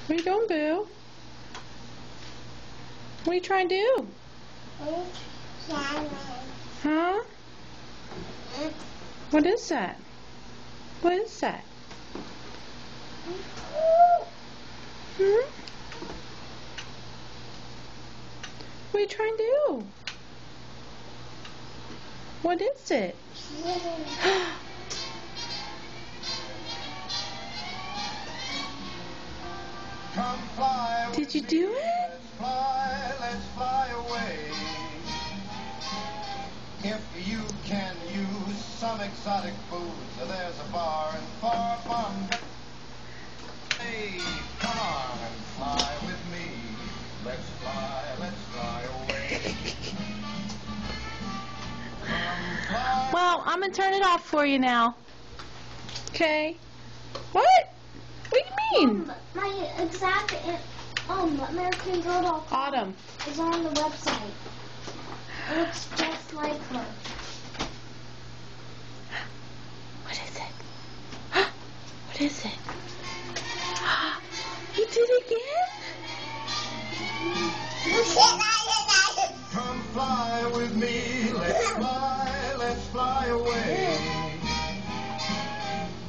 What are you doing, Boo? What are you trying to do? Huh? What is that? What is that? Hmm? What are you trying to do? What is it? Come fly with Did you do me. it? Let's fly away. If you can use some exotic foods, there's a bar in far Bombay. Hey, come on and fly with me. Let's fly away. Come fly. Well, I'm going to turn it off for you now. Okay. What? What do you mean? My exact American Girl doll Autumn. is on the website. It looks just like her. What is it? What is it? You did it again? Come fly with me. Let's fly away.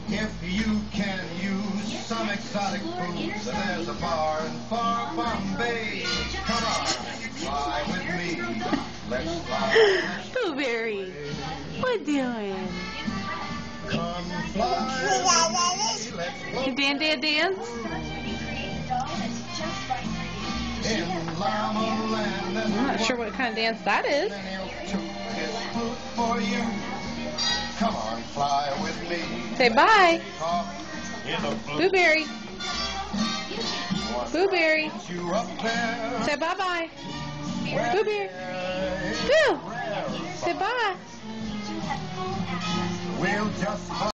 If you can use some exotic foods, there's a bar in far Bombay. Come on, fly with me. Let's fly. Blueberry. What doing? Come fly with me. Let's float Dance? in Llama Land. I'm not sure what kind of dance that is. And he'll toot his flute for you. Come on, fly with me. Say bye. In the blue. Blueberry. Blueberry. You up there. Say bye-bye. Blueberry. Boo. Say bye. We'll just